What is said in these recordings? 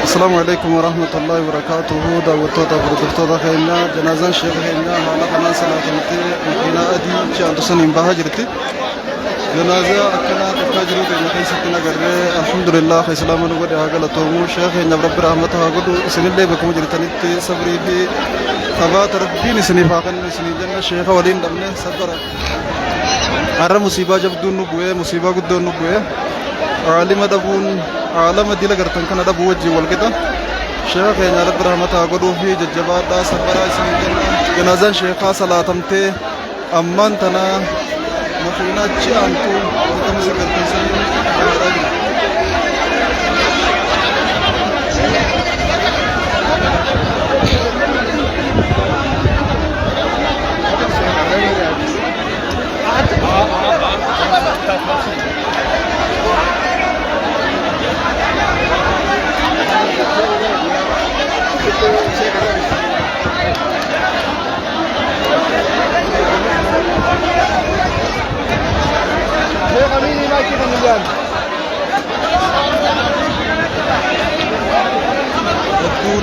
السلام عليكم ورحمة الله وبركاته. دعوتوتا بردفتوتا خينا جنازان شيخ خينا حالا قناة صلاة متي مكينا أدي شان تسنين بهاجرتي جنازة أكنا تفاجروا كنا خيستنا قرر الحمد لله خي سلام نقول يا قال تومو شيخ إن رب رحمته قدو سن اللي بكم جرتني صبري في ثبات ربي نسني فاقن نسني جنة شيخ ولين دمنا صبر أرى مصيبة جبدون نبوه مصيبة قدون نبوه عالم دبون عالم دي لقرتن كان دبو وجه والكده شيخ إن رب رحمته قدو في ججبات دا صبر سني جنازة شيخ صلاة تمتي أمان تنا مخينا جانتو وكم سكرتن سني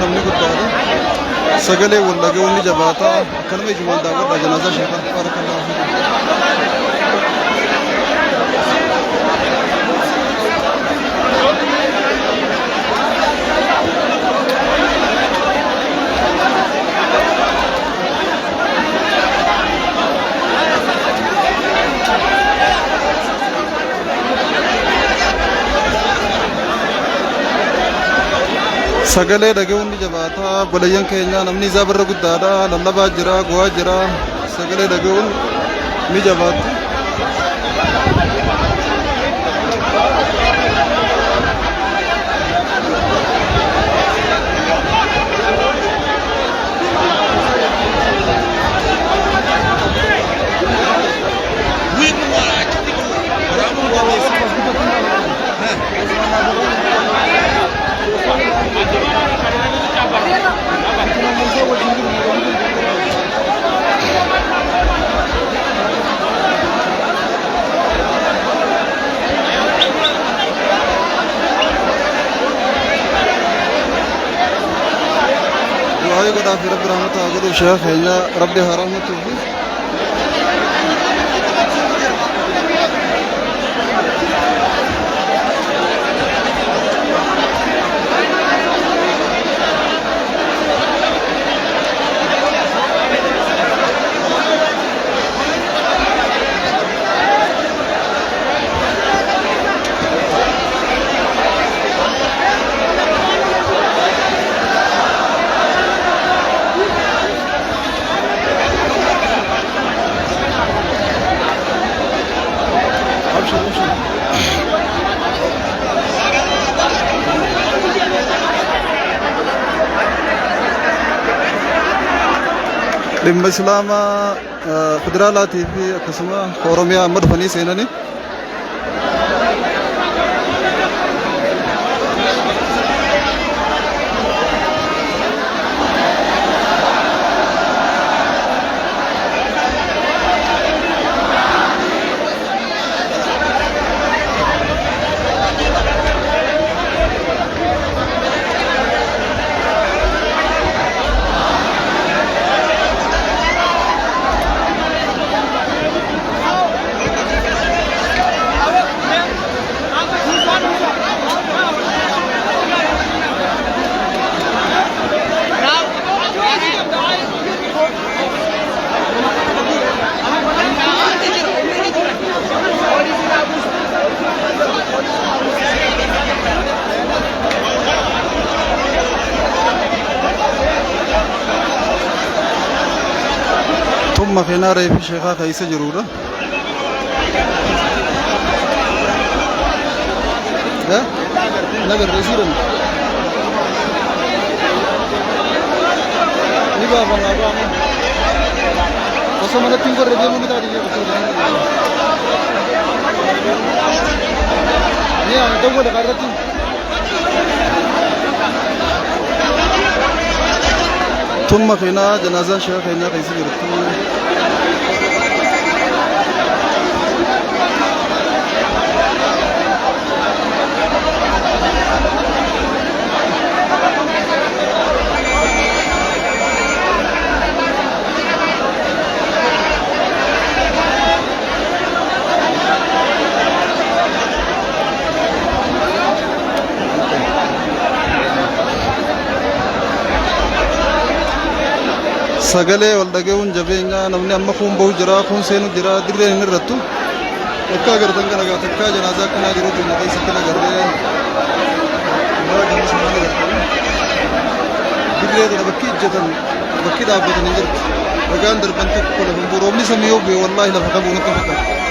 namni guddaadha sagalee wallagee wanni jabaataa akkanuma iji waldaa godha janaazaa sheekaa barakallahu fiikum. sagalee dhaga'uun ni jabaata bolayyan keenya namni isaa birra guddaadha lallabaa jira go'aa jira sagalee dhaga'uun ni jabaata. قد في رب رحمته أقول شيخ هنا ربي رحمته dhimma islaamaa federaalaatii fi akkasuma oromiyaa amma dhufanii seenanii مخينا رأي في شيخا خيسة جرورة ده نقدر رسيرا نبغى بنا بس ما نتيجة رجع من ده رجع يا أنت هو اللي قررتي ثم خينا جنازة شيخ خينا خيسة جرورة sagalee wal dhaga'uun jabeenya namni amma kun bahu jira kun seenu jira dirreen hin irrattu akka agartan kana gaa takkaa janaazaa akkanaa jirutu na keessatti nagarree dirree kana bakki ijjatan bakki dhaabbatan hin jirtu dhagaan darban tokko lafa hin roobni samii yoo bu'e wallaahi lafa qabuu natti fakkaata.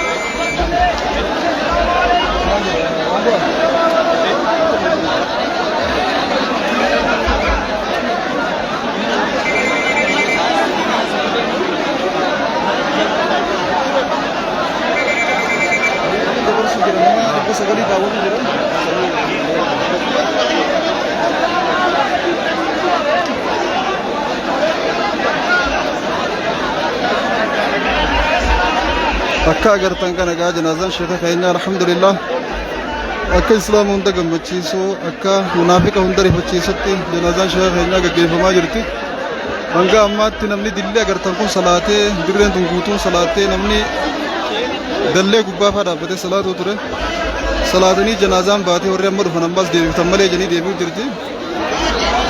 akka agartan kana gaa janaazaan sheeka keenya alhamdulillah akka islaama hunda gammachiisu akka munaafiqa hunda rifachiisutti janaazaan sheeka keenya gaggeeffamaa jirti hanga ammaatti namni dillee agartan kun salaatee dirreen tun guutuun salaatee namni dallee gubbaa faa dhaabbatee salaatuu ture salaatanii janaazaan baatee warri amma dhufan ammaas deebiiftan malee janii deebi'u jirti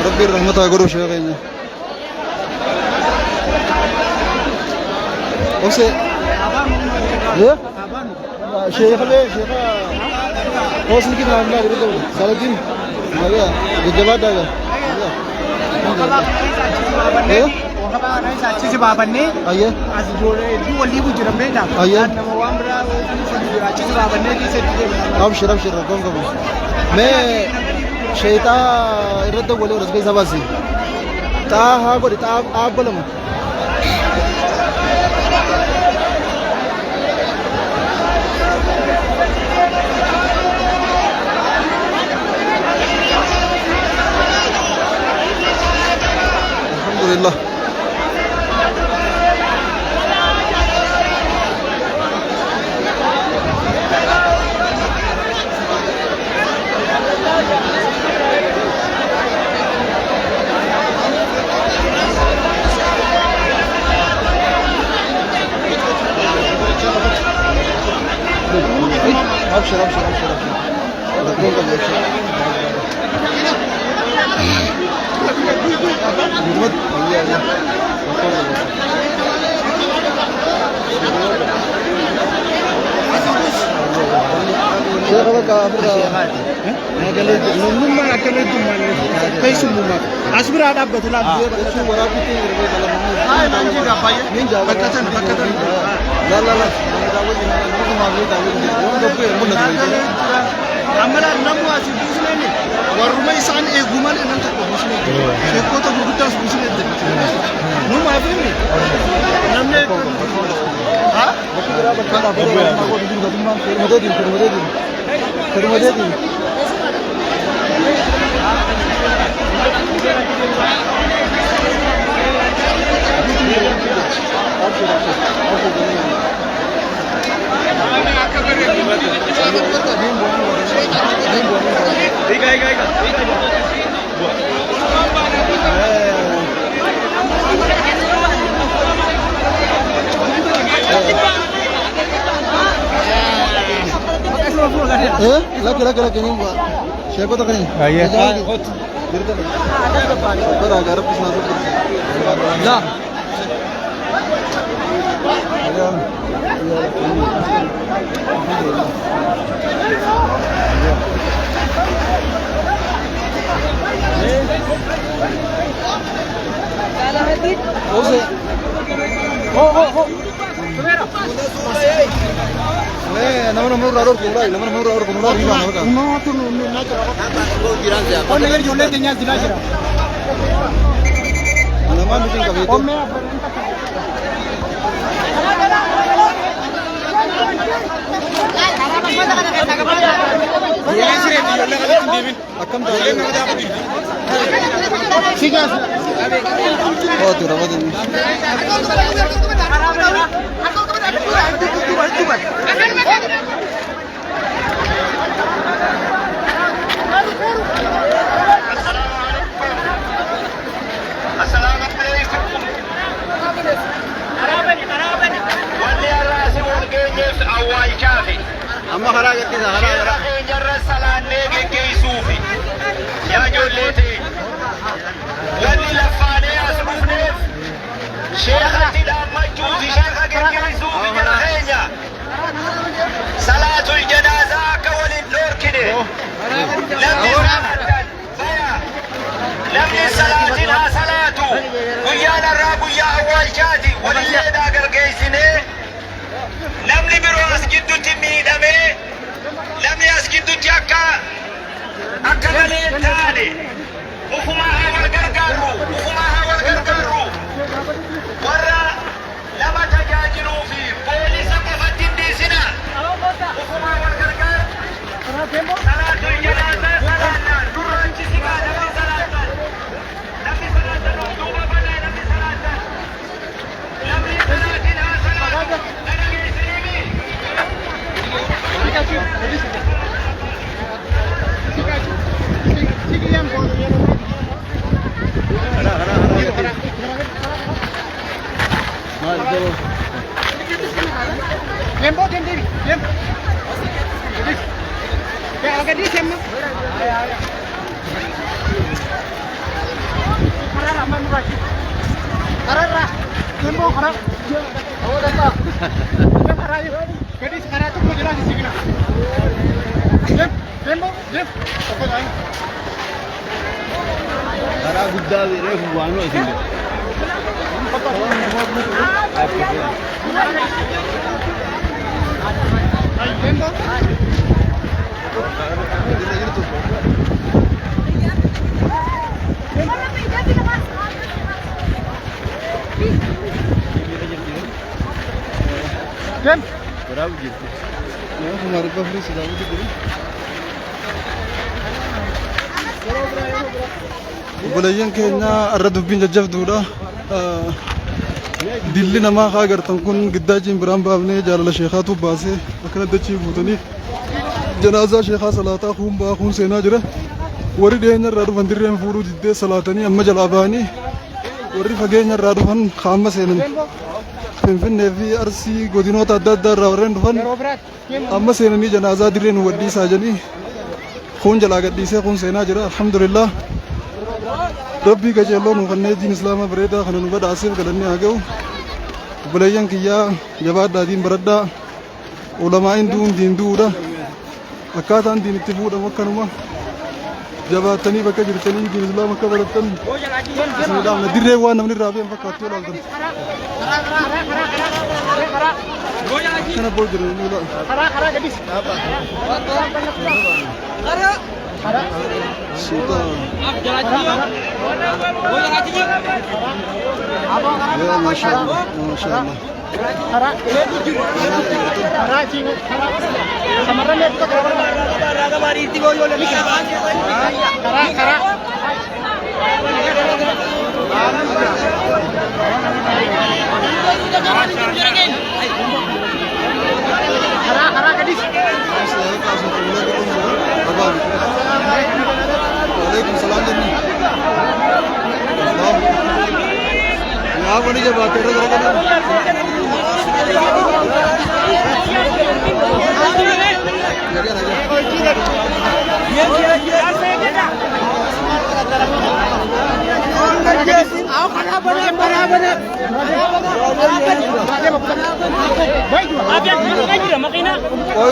rabbiin rahmataa godhu sheeka keenya obse ya sheekha hosni kitna amla gurdo saladin ya gejaba daga ya khaba sachi se babanne ayya as jore du wali bu jirambe da ayya nama wamra sachi se babanne ki se abshir abshir gonga मैं शेता इरद बोले रसगई सबासी ता हा गोरी ता आप बोलम alhamdulillah أبشر أبشر أبشر amala namu asi busne warumai san e gumal nan ta ko busne e ko ta gurgutta busne de nu ma fini namne ha bakira bakara bakara ma ko din gadum ma fer madedin laki ini buat siapa tuh kan? Iya. Garap di sana tuh. Nah. Nomor raro kumrai gimana kan? No tuh nak. Oh nih jualan tinggal di sana. Nama mungkin kami itu. Oh tuh rawat ini. أما خلاص كذا خلاص جرس سلام نيجي كيسوفي يا جولتي يلي لفاني أسمعني شيختي لما تجوزي شيخة كيسو بجرخينيا صلاة الجنازة كول النور كده لمن صلاتنا صلاة ويانا الراب ويا أول شادي ولله داقر قيسني لمن بروس جدو تمي دمي لمن يسجدو جاكا أكمل التالي وفماها والقرقارو ورا لما تجاجلوا في بوليس قفت الديسنا وفماها والقرقار صلاة الجنازة صلاة دران جسكا نبي صلاة نبي صلاة مكتوبة بنا نبي صلاة نبي صلاتنا صلاة نبي سليمي Lembo sendiri, lem. Ya agak di sem. Karara manura. Karara. Lembo karara. Oh dah. Lem karara. Gadis karara tu mau jelas di sini. Lem, lembo, lem. Apa lain? Karara gudda bere huwano sini. Kan? Berapa gitu? Ya, hamaरे पास फ्री सजावट की करी। Bulayyan keenya irra dubbiin jajjabduudha. Dilli namaa haa agartan kun giddaajiin biraan baafnee jaalala sheekaatu baasee akkana dachii fuutanii janaazaa sheekaa salaataa kuun ba'aa kuun seenaa jira. Warri dhiyeenya irraa dhufan dirreen fuudhuu diddee salaatanii amma jalaa ba'anii warri fageenya irraa dhufan kaamma seenan Finfinnee fi Arsii godinoota adda addaa irraa warreen dhufan amma seenanii janaazaa dirreen wadhiisaa jedhanii kuun jalaa gadhiisee kuun seenaa jira. Alhamdulillah. Rabbii qajeeloo nu kanneen diin islaamaa bareedaa kana nu badhaaseef galannee haa ga'u. Bulayyan kiyyaa jabaadhaatiin baradhaa ulamaa'in du'uun diin du'uudha. Akkaataan diin itti fuudhamu akkanuma jabaatanii bakka jirtanii diin islaamaa akka barattan isinidhaamna. Dirree waan namni irraa beekan fakkaatti olaaltan. Kana boo jiranii ulaa. Sultan. Ya masyaallah, masyaallah. Waalaikumsalam Jenny. Ya apa nih coba kira-kira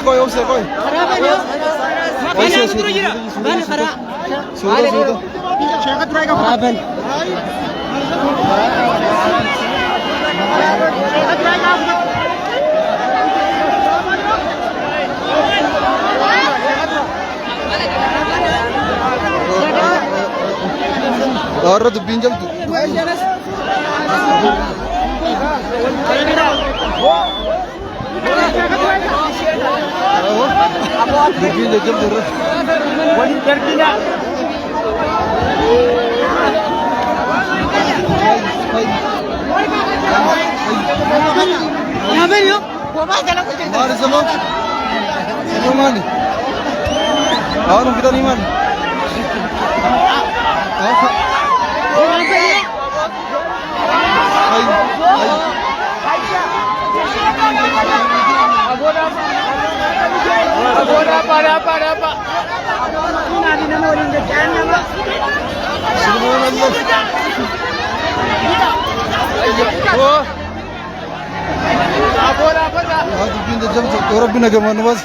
Koi usah koi. Orang tu pinjam tu. Pinjam tu. Wali terkina. Ngapain yuk? Bapak jalan ke sini. Mari semua. Semua mana? Orang kita ni mana? Apa? Ini nama orang dekat nama. Semua هذا بين الجبل وربنا كمان بس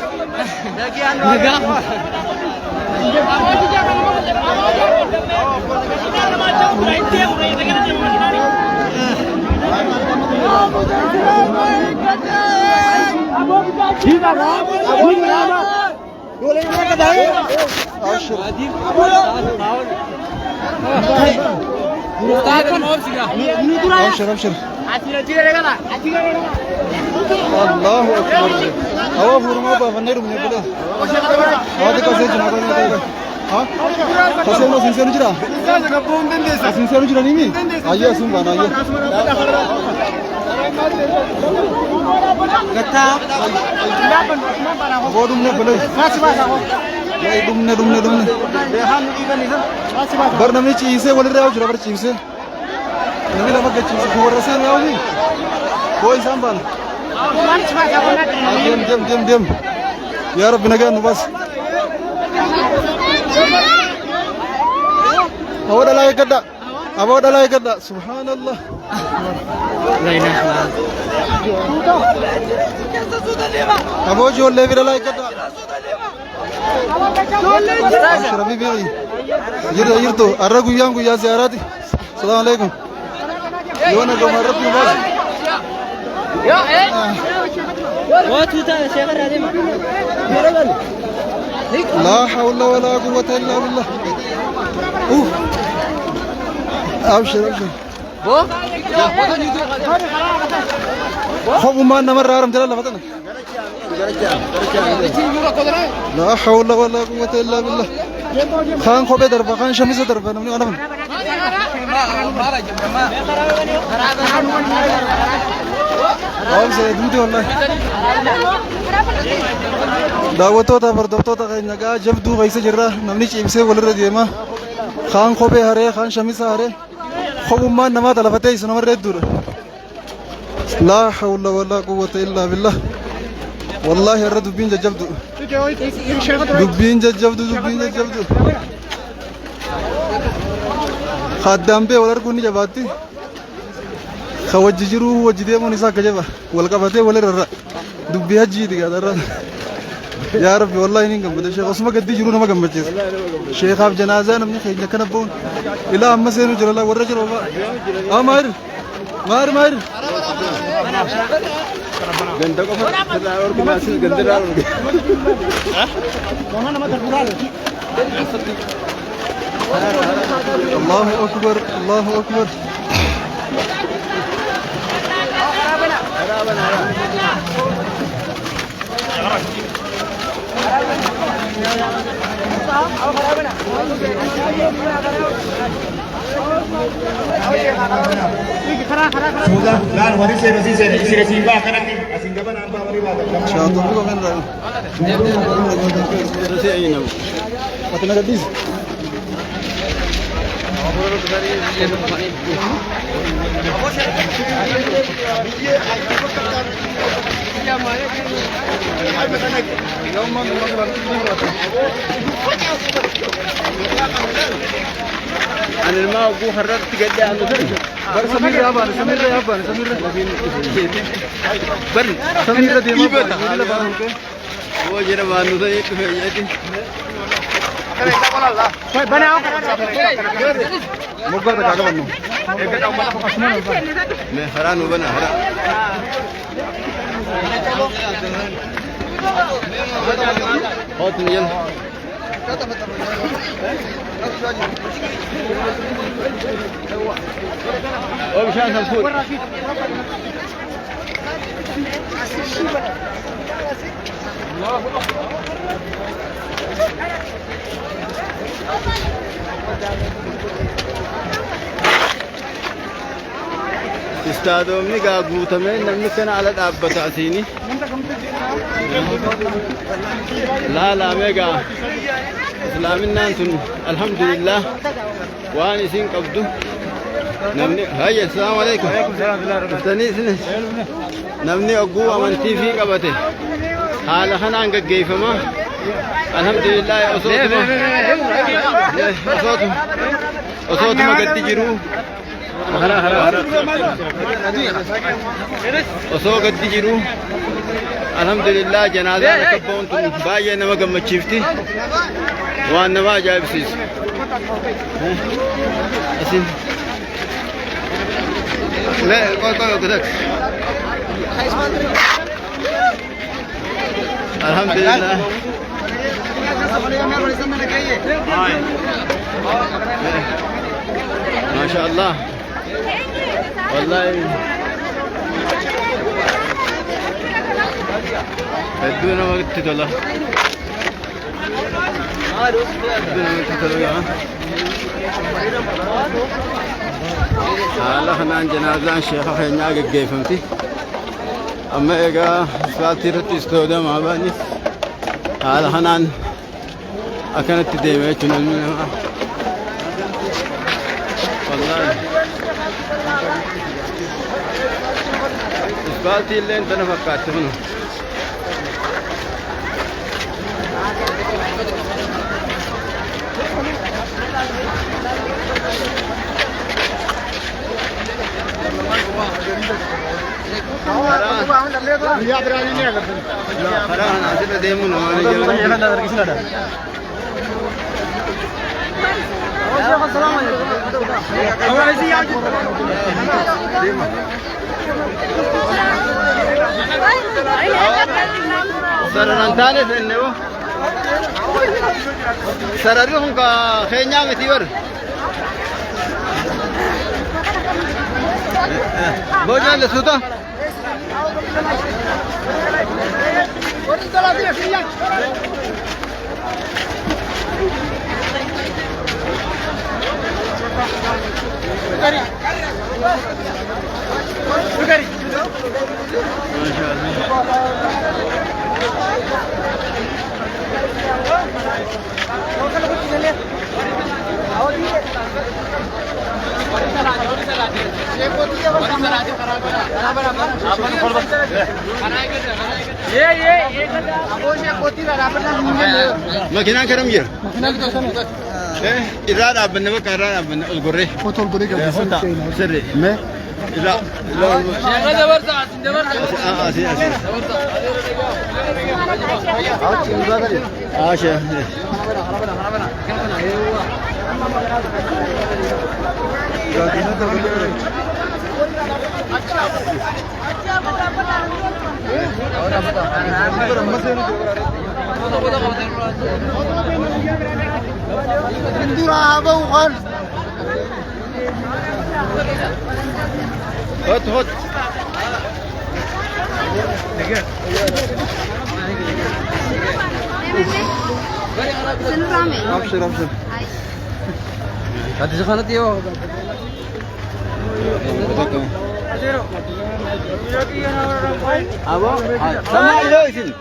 أبشر أبشر الله أكبر أوه فرما بفنير من يبلغ هذا كذا جنابه هذا ها كذا ما سنسير جرا سنسير جرا نيمي أيه سنبان أيه كتا वो डूमने बोले ये डूमने बर नमी चीज़ से बोल रहे हो जुरा बर चीज़ से नमी लगा के चीज़ खबर से नहीं आओगी कोई संभाल दिम यार बिना क्या नुबस awal dah kata subhanallah Abo jo le vira like kata Shrabi bi yirto aragu yangu ya ziarati assalamu alaikum yona go marati bas yo wo tuta sheikh radim la hawla wala quwwata illa billah أبشر خب ما نمر رارم تلا لا فتنا لا حول ولا قوة إلا بالله خان خب درب خان شمس درب نمني أنا من أول سيد مدي والله دعوتو تا بردوتو تا كأنك جب دو غيس جرا نمني شيء بسه ولا ردي ما خان خب هره خان شمس هره خب ما نما تلفته يسون مرة دور لا حول ولا قوة إلا بالله والله الرد بين جبدو دبين جبدو خدام به ولا ركوني جباتي خوج جرو وجدي من إساق جبا والكبته ولا رر دبيها جيد كذا يا ربي والله إني قبل الشيخ اسمه قد يجرو نما قبل الشيخ شيخ أب جنازة نمني خيجنا كنا بون إلى أما سينو جل الله ورجل وفا ماهر गंदा को और के मासी गंदे डाल الله أكبر الله أكبر sudah lan waris saya simba kan ni asing kapan apa mari bawa شاطر بقى من رأي أتنا قديس أنا الماء أبو حرر تقدر عنده بر سمير يابان بر سمير دي ما वो जरा बानू तो एक है ये बनाओ मुकबर का बनू मैं हैरान हूँ बना हरा बहुत नियल और शान संपूर्ण استاذومني قابلوا تمين نمني كان على الأب تأسيني لا ميقا إسلامنا أنتم الحمد لله وأنا سين قبضوا نمني هاي السلام عليكم تنيسني نمني أقوى من تي في قبته حال خنا عنك كيف ما الحمد لله أصوت ما قد تجرو osoo gaddi jiru alhamdulillah janaazaan akka ba'uun tun baay'ee nama gammachiifti waan nama ajaa'ibsiisu isin alhamdulillah ما شاء الله والله بدون وقت تلا بدون وقت تلا هلا خنان جنازة الشيخ خينا جيفمتي أما إيجا ساتيرت استودا ما باني هلا خنان أكنت تديمه تنمي والله إسبالتي اللي أنت نفكرت منه سرران ثالث إنه سررهم كخينيا متيور بوجان لسوتا ما شاء مكينة كرم جير إذا أبنا بكرة أبنا الجوري سري ما إذا هات هات أبشر أبشر هذه سخانة يو أبو سمع له إسم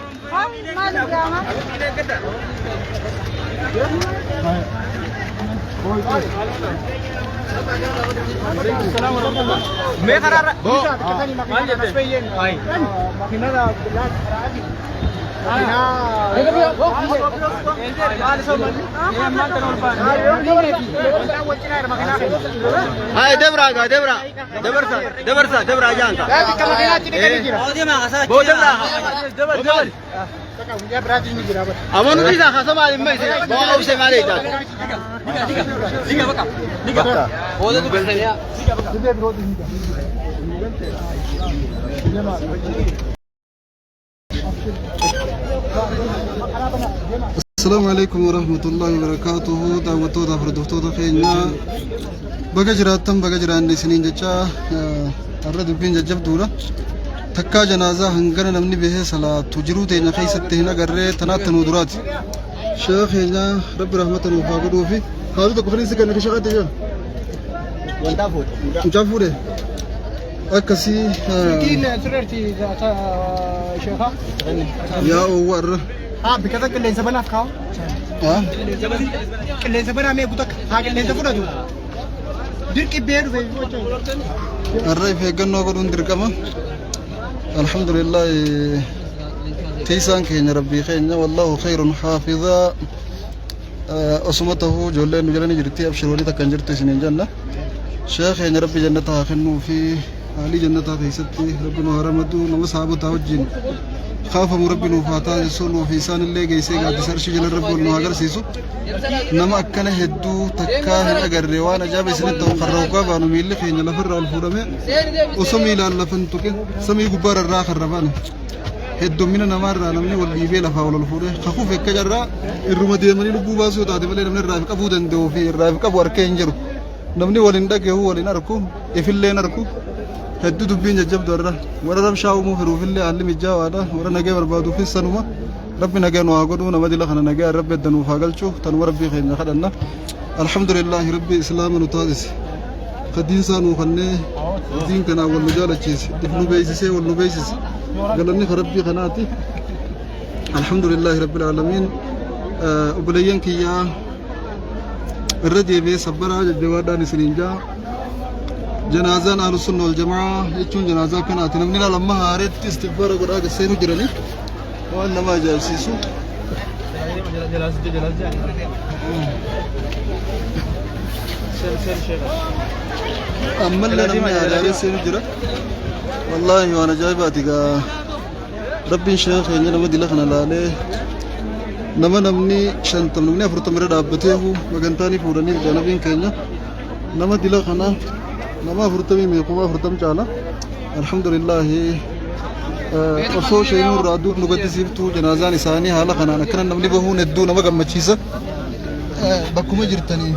मैं करा रहा हूँ मान लेते हैं भाई मकीना दा हाय देवरा देवरा देवरसा देवरसा देवरा जानता वो देवरा अमन नहीं था खासा मालूम में से बहुत से मारे जाते निका बका निका वो तो बोलते हैं السلام عليكم ورحمة الله وبركاته دعوتوتا فردوتوتا خينا بقجراتم بقجران سنين جتا الرد بين جب دورا تكا جنازة هنگنا نمني به صلاة تجرو تينا خيست هنا قرر تنات نودرات شيخ هنا رب رحمة وفاقر وفي هذا تكفرين سكن رشاقات جا وانتافور أكسي يا أور بكذا كل إنسان بنا فكاو كل إنسان بنا مي بوتك هاك كل إنسان بنا جو دير كبير في الرأي في جنة قرون دركما الحمد لله تيسان كين ربي خيرنا والله خير حافظا أصمته جلنا جلنا جرتي أبشروني تكنجرت سنين جنة شيخ يعني ربي جنتها خنو في علي جنتها في ستي ربنا هرمدو نما صحابتها وجين خاف ربي نوفاتا يسون وفي سان اللي جيسي قاعد يسرش جل رب ونهاجر سيسو نما أكنه هدو تكاه أجر روانا جاب سنة وخروقا بانو ميل خين لفر الفورمة وسمي لا لفنتوك سمي كبار الراخ الربان هدو منا نمر نمني واللي بيلا فاول الفورة خفوف كجرا الرمادي مني لبوا باسو تادي ملي نمني الرافق أبو دندو في الرافق أبو أركينجرو نمني ولندك هو ولناركو يفيل ناركو هدو دبين جب درة ورا رب شاو مو في روفيل علم الجاو هذا ورا نجى بربادو في السنوة ربي نجى نواقدو نمدي لخنا نجى رب الدنو فاقلشو تنور ربي خيرنا خدنا الحمد لله ربي إسلام نتادس خدين سانو خنّي دين كنا والمجال الشيس دفنو بيسسي والنو بيسس قالني خربي خناتي الحمد لله رب العالمين وبليان كيا الردي بي صبرها جوادان سنينجا جنازة أهل السنة والجماعة يجون جنازة كانت نمنينا لما هارت استغفار قراءة السينو جرني وأنا ما جاء سيسو أما اللي نمني على السينو جرا والله وأنا جايباتي ربي شيخ يعني لما دي لخنا لالي نما نمني شنتم نمني أفرطم رد أبتيه وقنتاني فوراني جانبين كينيا نما دي لخنا نما فرتمي ميقوما فرتم جانا الحمد لله أصو شيء نور رادو نقدر سيفتو جنازة نساني حالا خنا نكرن نمني بهون الدو نما كم مشيسة بكم جرتني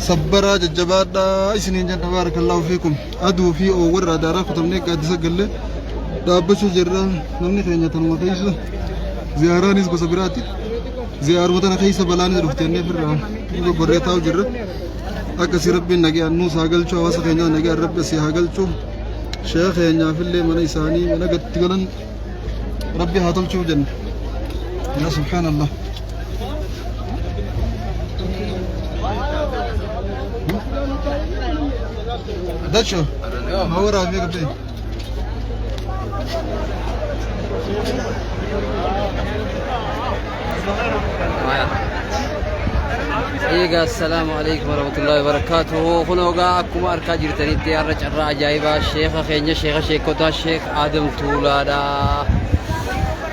صبرا ججبادا إسنين جن تبارك الله فيكم أدو في أول رادارا ختمني قاعد سجله دابشو جرا نمني خينيا تنو خيسة زيارانيس بسبراتي زيار متنا خيسة بلاني رفتني في الرام نقول بريتاو جرا أكسي ربي نجى النوس هاجل شو واسق هنيا نجى ربي سي هاجل شو شيخ هنيا في اللي من إساني من قد تقولن ربي هاتل شو جن يا سبحان الله ده شو ما هو رابي قبلي إيجا السلام عليكم ورحمة الله وبركاته. خنوجا أكم أركا جرتني تيار جرا عجائبا الشيخ خينيا شيخ كوتا شيخ آدم تولادا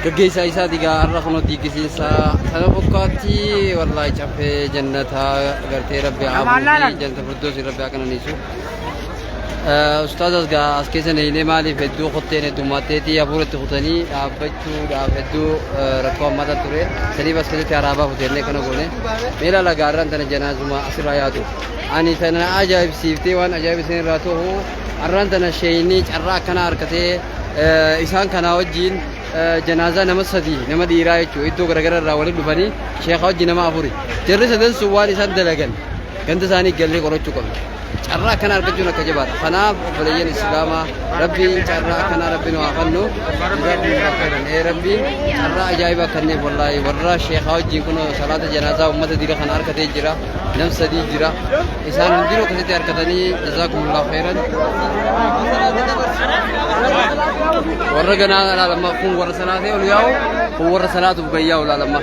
كجيسا إيسا ديجا الرخنو ديجسين سا سنبكاتي والله جفه جنتها غرتي ربي عامل جنت فردوس ربي أكنا نيسو أستاذ أسكيسن هنا مالي فدو خطين دوماتي أبورة خطني أبجو أبدو ركوب ماذا ترى سني بس كذا ترابا خطيرني كنا قولين ميلا لقارن تنا جنازة ما أسرع ياتو أني تنا أجايب سيفتي وان أجايب سين راتو هو أران تنا شيني أرا كنا أركتي إنسان كنا وجين جنازة نمسدي نمدي رايتو إدو غرغر راولي ببني شيخ وجين ما أبوري جرس هذن سوالي إنسان دلقن كنت ثاني قال لي قرأت كم أرا كنا أركجونا كجبار خناف بليين الإسلام ربي أرا كنا ربي نوافنو ربي أرا أجايبا كني والله ورا شيخ وجين كنا صلاة جنازة أمة ديرا خنا أركتي جرا نمسدي جرا إنسان نديرو كذا أركتني جزاكم الله خيرا ورجنا لما كون ورا صلاة ولياو ورا صلاة بياو لما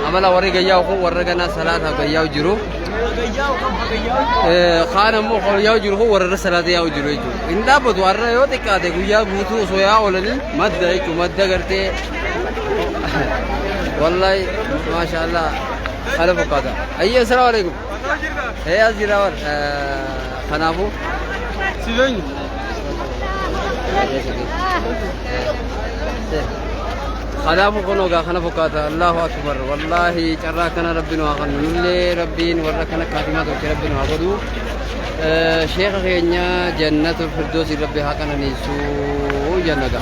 عملا ورا جياو كون ورجنا صلاة بياو جرو خانم مو خلياو جرو ورا صلاة ياو جرو إن لا بد ورا يو تكاده جويا بوتو سويا ولني مدة إيكو مدة كرتة والله ما شاء الله خلف كذا أيه السلام عليكم هي أزيراور خنافو سيدين خلافو كنوجا خلافو كذا الله أكبر والله جرا كنا ربنا وخلنا نللي ربين ورا كنا كاتمات وكي ربنا وخدو شيخ خينيا جنة الفردوس ربي هكذا نيسو جنة جدًا.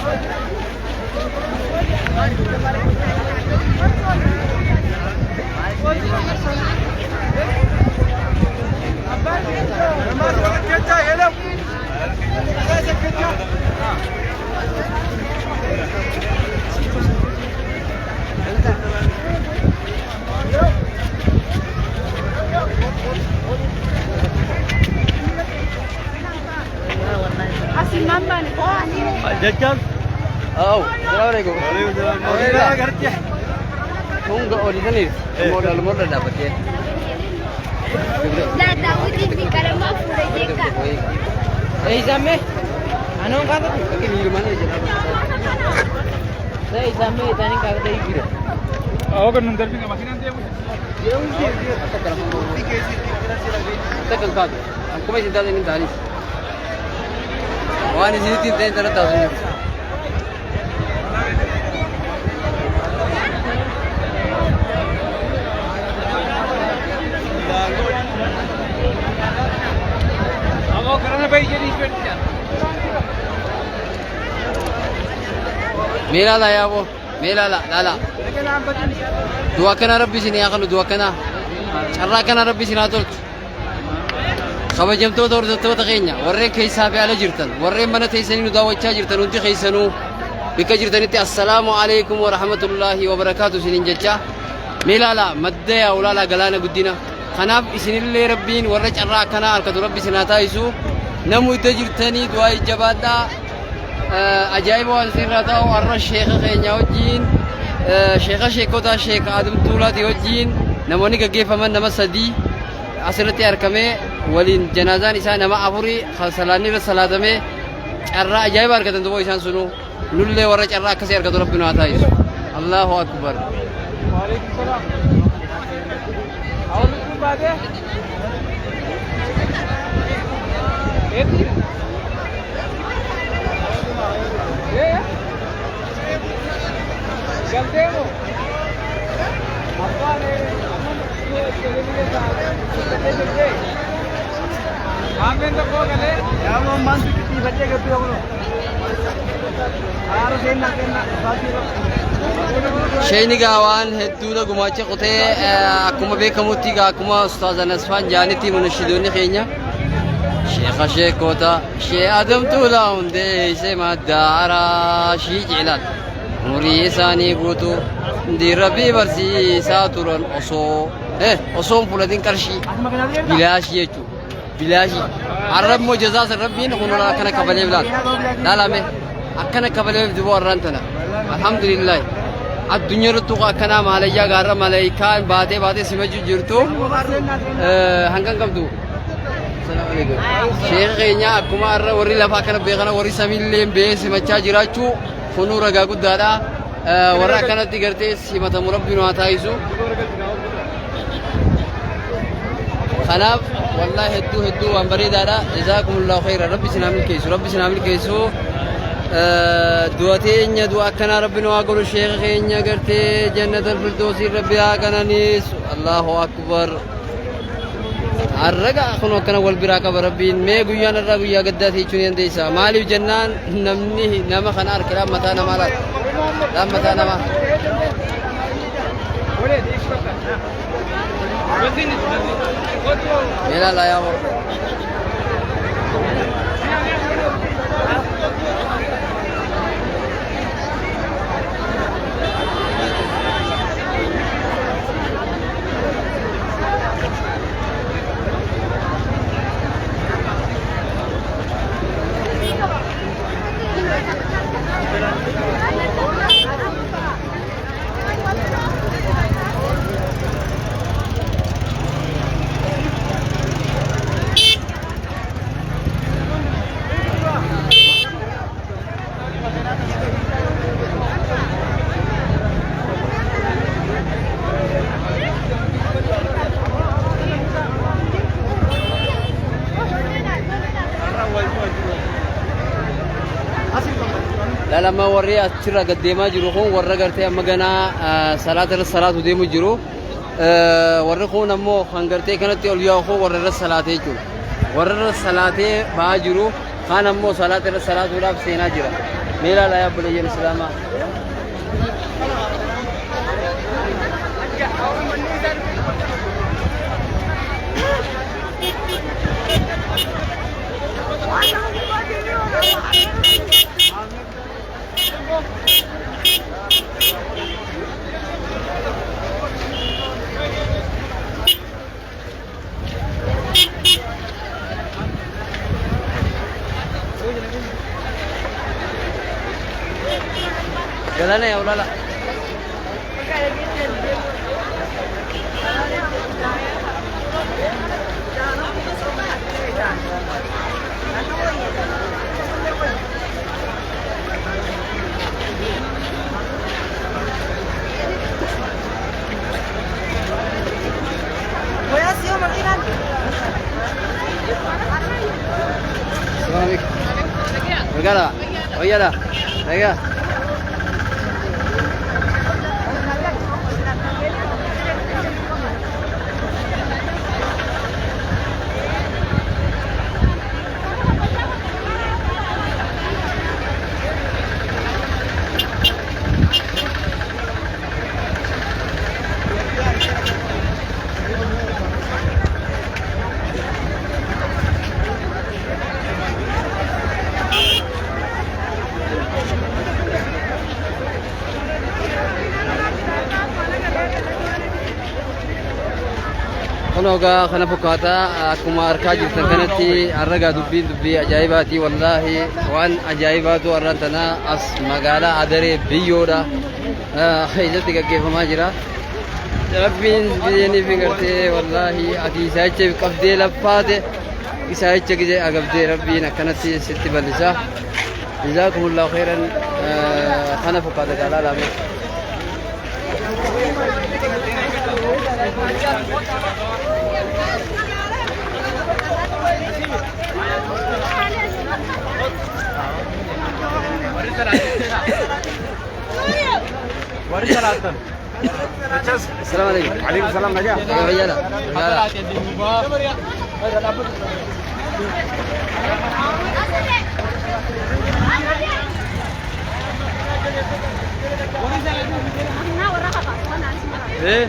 أو السلام عليكم. وعليكم السلام. هم قولي ثاني. المرة دابتين. لا داود في كلام ما فوري Isamme? Anong kata? Kini mana jana? Saya isamme tani kata ikira. आओ कर नंबर भी मशीन आती है Tekan kado. Aku masih dah ini dalis. Wah ini sini tin tanah tahu ni. आओ करना भाई ये रिस्पेक्ट क्या Mela lah ya bu. Mela lah, lala. Dua kena Rabbi sini ya kalau dua kena. Cara kena Rabbi sini atul. Kabajamtoota hordoftoota keenya warreen keessaa fi ala jirtan warreen mana teessanii nu daawwachaa jirtan hundi keessanuu bakka jirtanitti assalaamu alaikum wa rahmatullaahi wa barakaatu isiniin jecha mee ilaalaa madda yaa ulaalaa galaana guddina kanaaf isinillee rabbiin warra carraa akkanaa harkatu rabbi isin haa taa'isu namu iddoo jirtanii du'aa jabaadhaa ajaa'iba waan isinirraa ta'u har'a sheeka keenya wajjiin sheeka sheekotaa sheeka Adam Tuulaati wajjiin namoonni gaggeeffaman nama sadii asirratti argamee waliin janaazaan isaa nama afurii salaanni irra salaatamee carraa ajaa'iba argatan dubboo isaan sunu nullee warra carraa akkasii argatu rabbi nu haa taa'isu Allahu akbar वालेकुम सलाम और कुछ बात है ये चलते हैं वो अब्बा ने चले लिए चलते काम में तो को गले यार वो मान कितनी बच्चे के पियो बोलो यार देना बाकी Shayni gaawaan hedduudha gumaacha qotee akkuma beekamutti akkuma Ustaaz Anasfaan jaanitti munashidoonni keenya sheeka sheekota shee Adam Tuulaa hundee isee maddaaraa shii cilaan umurii isaanii guutuu hundi rabbii barsiisaa turan osoo hin fudhatin qarshii bilaashii jechuudha bilaashii har'a immoo jazaa rabbiin kun akkana kabalee bilaan laalame akkana kabalee duboo har'aan tana alhamdulillah addunyaa irratti akkana maalayyaa gaarra malaayikaan baatee simachuu jirtu hangan qabdu sheeka keenya akkuma har'a warri lafaa kana beekana warri samiillee bee simachaa jiraachuu kunuu ragaa guddaadha warra akkanatti gartee simatamu rabbi nu haa taa'isu kanaaf wallahi hedduu waan bareedaadha jazaakumullahu khayran rabbi isin haa milkeessu du'ateenya du'a akkanaa rabbi nu haa godhu sheeka keenya gartee jannatal firdoosii rabbi haa qananiisu Allahu akbar harraga kun akkana wal biraa qaba rabbiin mee guyyaan irraa guyyaa gaddaati jechuun ni dandeessa maaliif jennaan namni nama kana harka laammataa namaa laammataa namaa meelaa laayaa bor lama warri achirra gad deemaa jiru kun warra gartee amma ganaa salaata irra salaatu deemu jiru warri kun ammoo kan gartee kanatti ol yaa'u kun warra irra salaatee jiru warra irra salaatee ba'aa jiru kaan ammoo salaata irra salaatuudhaaf seenaa jira meelaa laayaa buleeyyan islaamaa Jalan ya udah lah. Negara. Oh iya dah. Nega. Kunoga kana fakkaata akkuma argaa jirtan kanatti harraga dubbii ajaa'ibaatii wallaahi waan ajaa'ibaatu har'aan tana as magaalaa Adaree biyyoodha keessatti gaggeeffamaa jira. Rabbiin biyyeenii fi gartee wallaahi ati isaacha qabdee laphaate isaacha gizee agabdee rabbiin akkanatti sitti bal'isa. Jazaakumullahu khairan kana fakkaata jaalaa laame. السلام عليكم. عليكم السلام نجاح. يا رجالة. ايه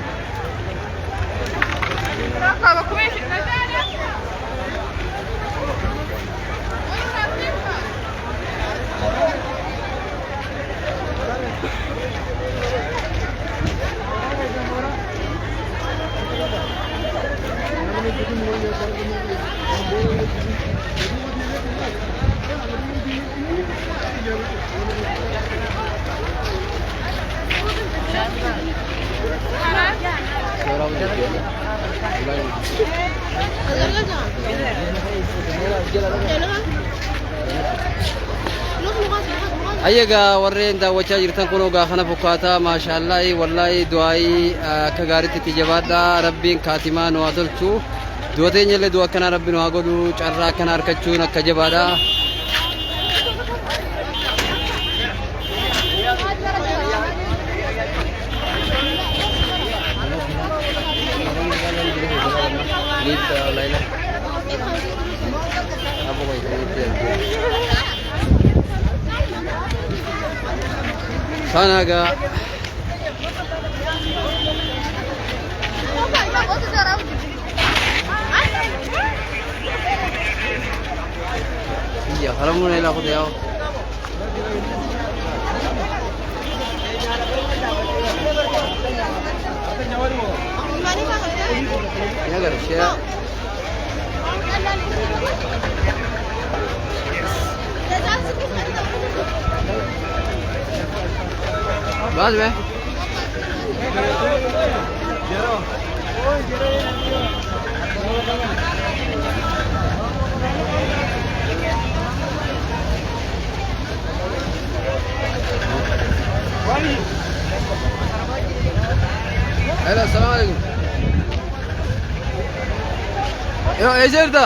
Ayyaga warreen daawwachaa jirtan kun ogaa kana fakkaata maashaallah wallahi du'aayi akka gaariitti itti jabaadha rabbiin kaatimaa nu haa tolchu du'a teenya illee du'a akkanaa rabbi nu haa godhu carraa akkana harkachuun akka jabaadha. Sanaga iya kalau mulai lah aku tahu ya guys ya बस में हेलो अस्सलाम वालेकुम यो एजर दा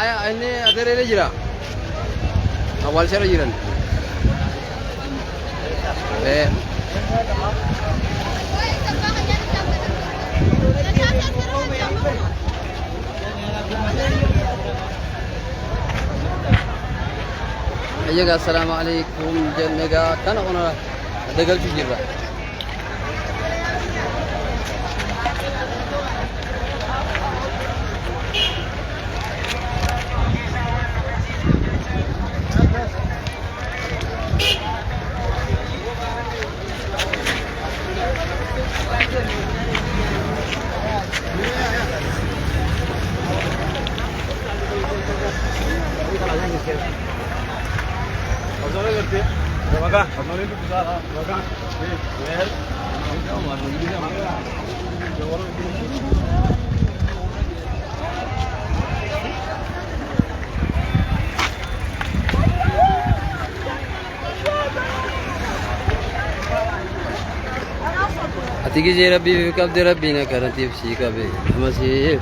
आया इन्हें अदरे ले जिरा awal saya jiran Ayyaga assalamualaikum jennaga kana ona dagal fijira Ati je Rabbi kab de Rabbi na karati si kabe masih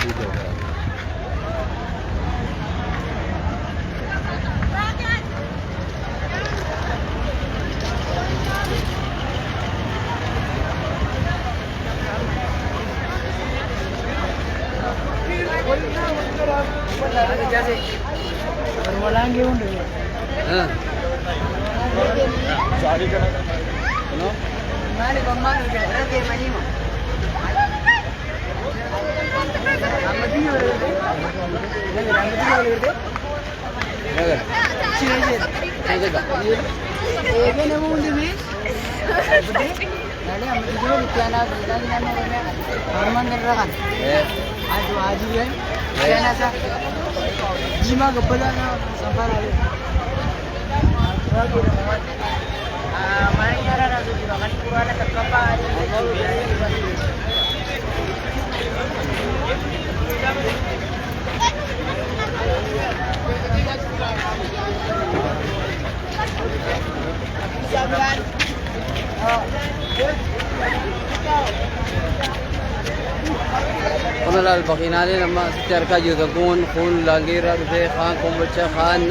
Kuna lal bakinali nama setiap kaju kun langira rupe khan kombacha khan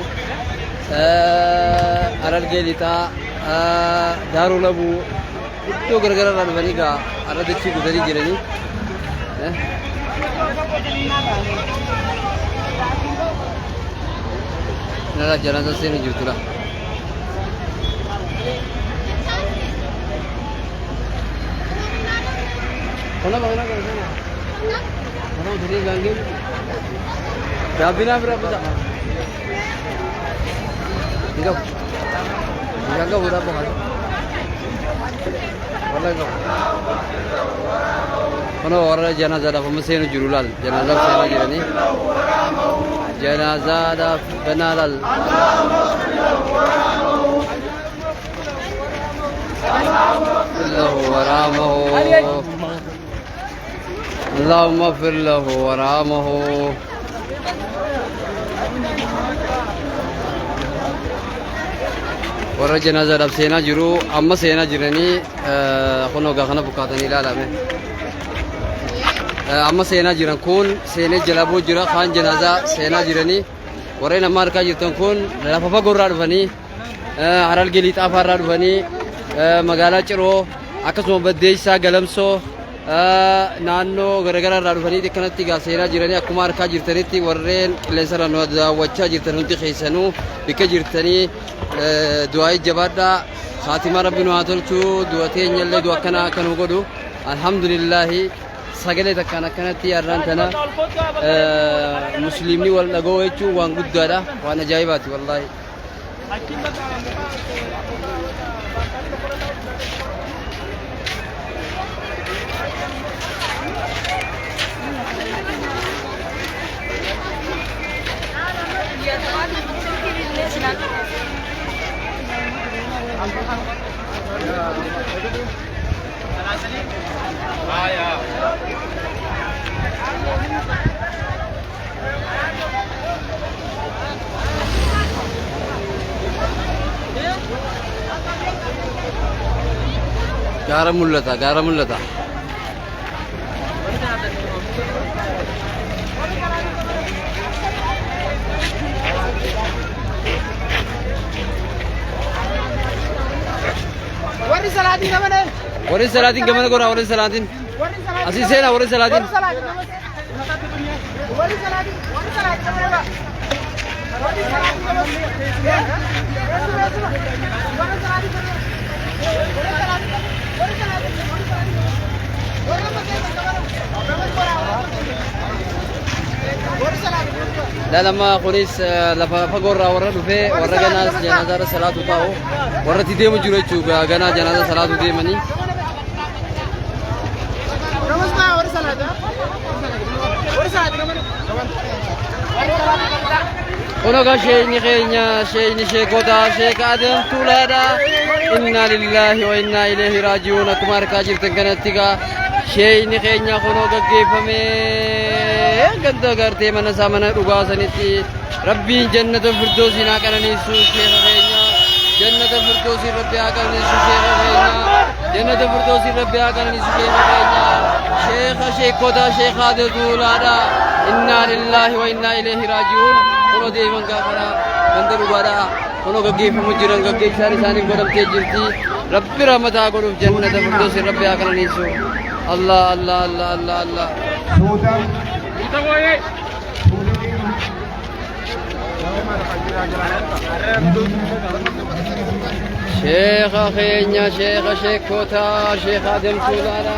aral gelita daru labu itu gara-gara ran bani ga arad chi gudari jirani nala janaza se ni jutula Kuna bagina kana Mana udah ganggu? Berapa tak? Enggak berapa kali? Walau Mana orang jenazah dah mesin jurulal, jenazah saya lagi ni. Jenazah dah benalal. Allahu waramahu. اللهم اغفر له وارحمه warra janaza dab seenaa jiru amma seenaa jiranii kunoo gaafana bukaatanii ilaalame amma seenaa jiran kun seenee jalaboo jira kaan janaza seenaa jiranii warreen amma harkaa jirtan kun lafa fagoorraa dhufanii haral geliixaa faarraa dhufanii magaalaa ciroo akkasuma baddeessaa galamsoo naannoo garagara irraa dhufanii kanatti gaa seenaa jiranii akkuma harkaa jirtanitti warreen qilleensa irraa nu daawwachaa jirtan hundi keessanuu bakka jirtanii du'aa jabaadhaa khaatima rabbi nu haa tolchu du'a teenya illee du'a akkana akka nu godhu alhamdulillahi sagalee takkaan akkanatti har'aan tana musliimni wal dhagoo jechuun waan guddaadha waan ajaa'ibaati wallaahi Gaara mul'ata. Warri salaatiin gamana goraa warri salaatiin. Asii seenaa warri salaatiin. Lama kunis lafa fagorra warra dhufe warra ganaas janaazaa salaatu ta'u warra itti deemu jiru jechuudha ganaa janaazaa salaatu deemanii. Kuno ga sheeyni keenya sheeyni sheekota sheek Adam Tuulaadha inna lillahi wa inna ilayhi raaji'uun akkuma harkaa jirtan kanatti gaa sheeyni keenya kuno gaggeeffame ganda gartee mana isaa mana dhugaa sanitti rabbiin jannata firdoosi naa qananiisu sheeka keenya jannata firdoosi rabbi haa qananiisu sheeka keenya jannata firdoosi rabbi haa qananiisu sheeka keenya sheeka sheekota sheek Adam Tuulaadha inna lillahi wa inna ilayhi raaji'uun kuno deeman gaafara ganda dhugaadha kuno gaggeeffamu jiran gaggeessaan isaaniif godhamtee jirti rabbi rahmataa godhuuf jannata firdoosi rabbi haa qananiisu Allah Allah Allah Allah Allah شيخ خينيا شيخ شيكوتا شيخ آدم تولالا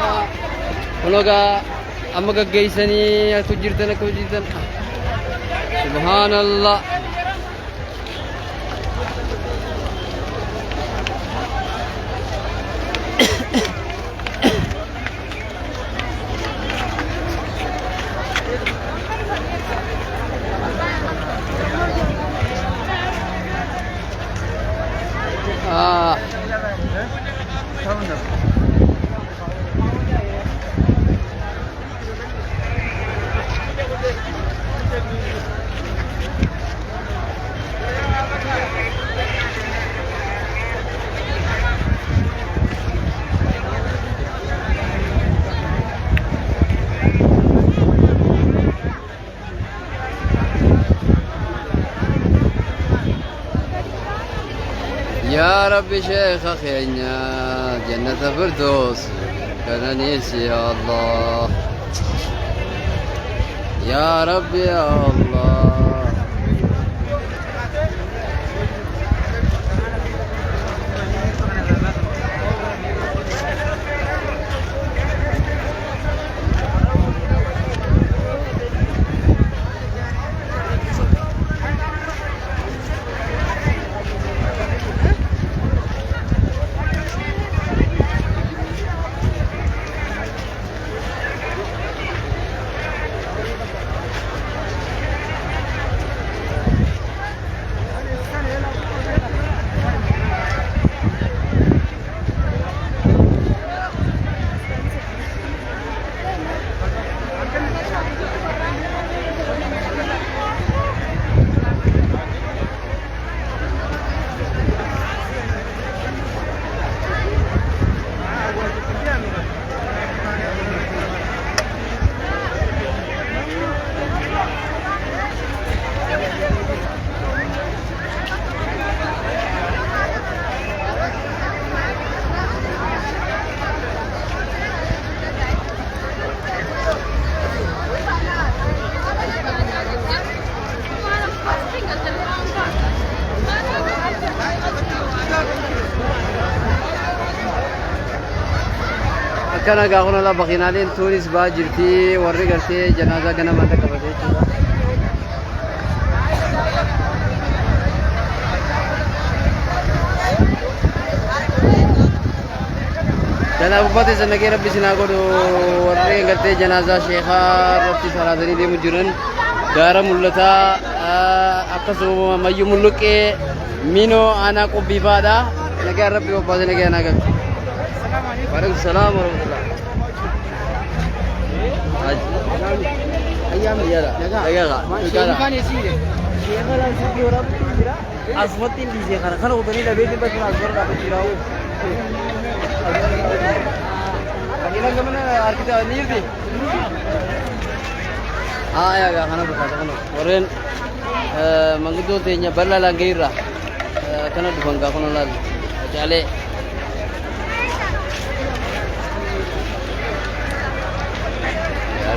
ونوغا أما قيسني كجرتنا سبحان الله يا ربي شيخ خينيا جنة فردوس كنانيس يا الله يا ربي يا الله كان قاعدون لا بقينا لين تونس باجرتي ورجعتي جنازة كنا ما تكبرت جناب بابا سنگي ربي سناقول ورجعتي جنازة شيخا ربي سرادني دي مجرن دار ملتا أقصو ما يملك مينو أنا كوبي بادا نجى ربي بابا سنگي أنا كم وعليكم السلام ورحمة الله. أيام رياضة. أيام. شيخان يسير. شيخان يسير ورا بتيرا. أسمتين دي شيخان. خلوا بني لبيت بس أسمر لا بتيراو. أكيد كمان أركيدا نير دي. يا خنا بكرة خنا. ورين مانغدو تينيا بلا لانغيرا. كنا دبنغا خنا لال. جالي.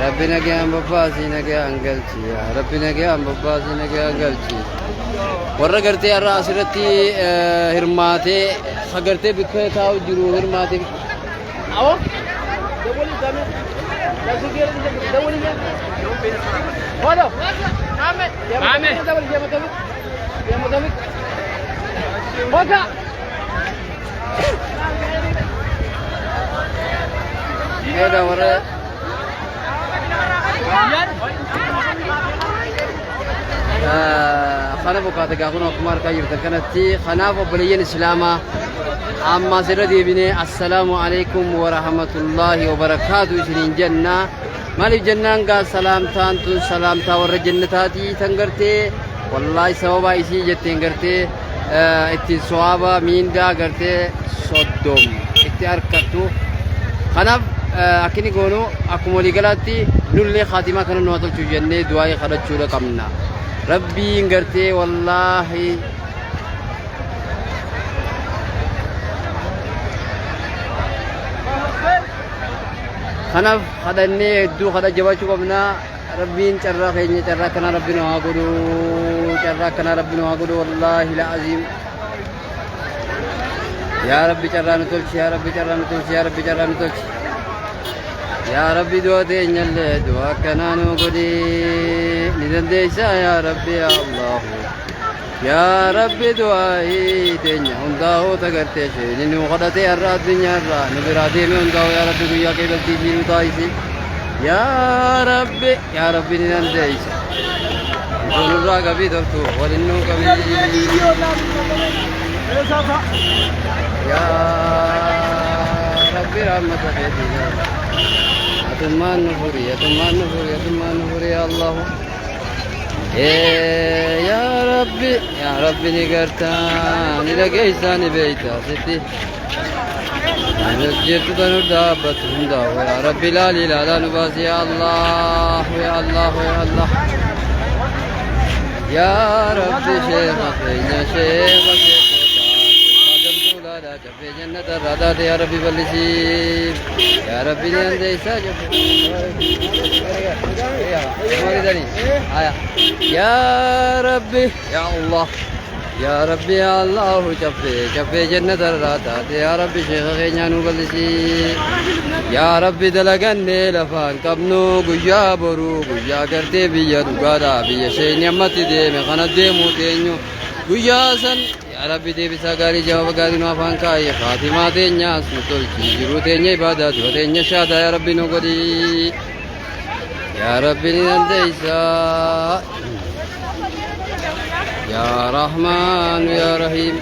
ربي نجيان بباسي نجيان قلتي يا ربي نجيان بباسي نجيان قلتي ورا قرتي الرأس رتي هرماتي خقرتي بكفي تاو جرو هرماتي أو دولي كامل لا سكير دولي يا هذا عامل عامل دولي يا مدامك وكا هذا ورا خنا بقاطع كأنه أكمل كاير تكنتي خنا وبليين إسلاما أما سردي بني السلام عليكم ورحمة الله وبركاته سنين جنة مالي جنة قال سلام تانتو سلام تاور جنة تاتي تنقرتي والله سوابا إسي جتين قرتي اتي سوابا مين دا قرتي صدوم اتي أركتو خنا أكني قولوا أكمل قلاتي نولي خاتمة كانوا نواتل جنة دعاء خرج شورا كمنا ربي انقرتي والله خنف خدني دو خد جواتو قبنا ربين جرا خيني جرا كنا ربنا هاقولو جرا كنا ربنا هاقولو والله العظيم يا ربي جرا نتولش يا ربي جرا نتولش يا ربي جرا نتولش يا ربي دواتي نجل دوا كنا نقولي ندنديسا يا ربي يا الله يا ربي دعائي تنيا هنداو تغرتي شيء نوخدتي الرات دنيا الرا نبراتي من هنداو يا ربي قويا كيبلتي جينو تايسي يا ربي ننديس نورا كبي درتو ولنو كبي يا ربي رحمتك أتمان نفوري أتمان نفوري أتمان نفوري يا الله يا ربي نقرتان لقيساني بيتا ستي جرت بنور دابت هنداو يا ربي لا لا نباس يا الله يا الله يا الله يا ربي شيخ يا شيخ لا جفي جنة الرادات يا ربي بلسي يا ربي لندي ساجف يا ربي يا الله يا ربي يا الله جفي جنة الرادات يا ربي شيخ خينيانو بلسي يا ربي دلقني لفان قبنو قيا برو قيا كرتي بيا دقادا بيا شيء نعمتي ديمي خانا ديمو تينيو قيا سن يا ربي دي بسا غاري جواب غاري نو افان كاي فاطمه تينيا سنتول جيرو تينيا عبادت تينيا شادا يا ربي نو غدي يا ربي ننديسا يا رحمن يا رحيم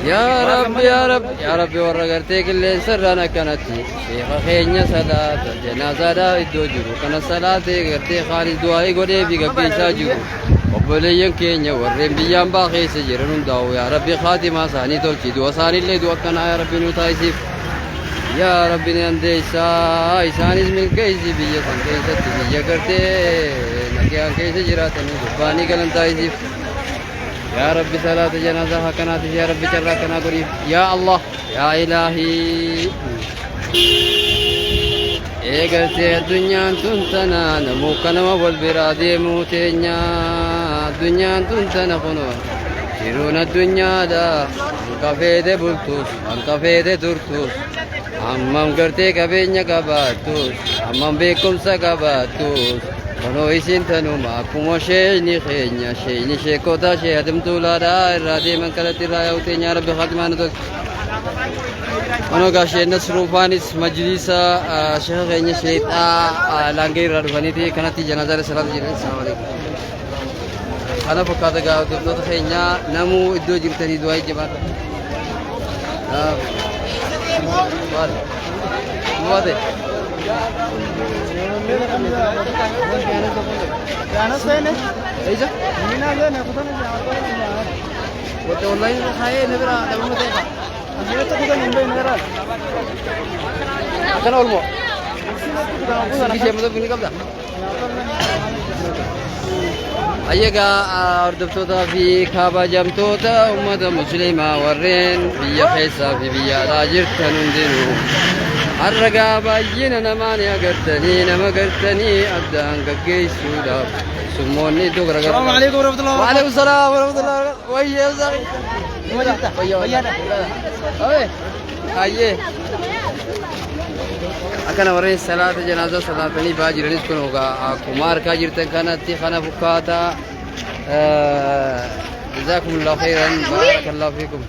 يا رب يا رب يا ربي ورغرتك اللي سرنا كانت شيخ خينيا صلاه جنازه دا ادو جرو كنا صلاه غرتي خالد دعاء غدي بي غبي ساجو وبلين كينيا ورين بيان باخي سجرن داو يا ربي خاتمه ثاني تولتي دو ثاني اللي دو كنا يا ربي نو تايسيف يا ربي ننديسا ايسان من كيسي بيا كيسه بيا غرتي نكيان كيسه جراتني دباني كلن تايسيف يا ربي صلاة جنازة كانت يا ربي جرا كنا قريب يا الله يا إلهي إيقرتي الدنيا تنتنا نموكنا والبرادي موتينيا الدنيا تنتنا خنو شيرون الدنيا دا انك فيدي بلتوس انك فيدي ترتوس أمام قرتي كبينيا كباتوس أمام بيكم سكباتوس خنو إسين تنو معكم شيني خينيا شيني شيكوتا شيهدم تولادا الرادي من كالتي رايا وتينيا ربي خاتمان دوك خنو قاشي نصرو فانيس مجلسة شيخ خينيا شيطا لانجير رادوانيتي كانتي جنازة رسالة جيرين السلام عليكم أنا فكرت قاعد دكتور خينيا نمو إدو جرتني دواي جماعة واضح जाना सही नहीं ऐसा मीना ये ना पता नहीं वो तो ऑनलाइन खाए नजर आ डबल में देखा ये तो कुछ नहीं मेरा أكنا أولمو किसी मतलब किन्हीं कब था أيها أردفتوتا في خابا جمتوتا أمة مسلمة ورين بيا خيسا في بيا راجر تنندنو الرقابة ينا نماني أقرتني نما قرتني أبدان قيسودا سموني دوغرا السلام عليكم ورحمة الله وعليكم السلام ورحمة الله ويا زغي ويا أوه أيه أكنا ورين صلاة جنازة صلاة تاني باجرنيس كن होगा कुमार का जिरतन खाना ती खाना फुकाता جزاكم الله خيرا بارك الله فيكم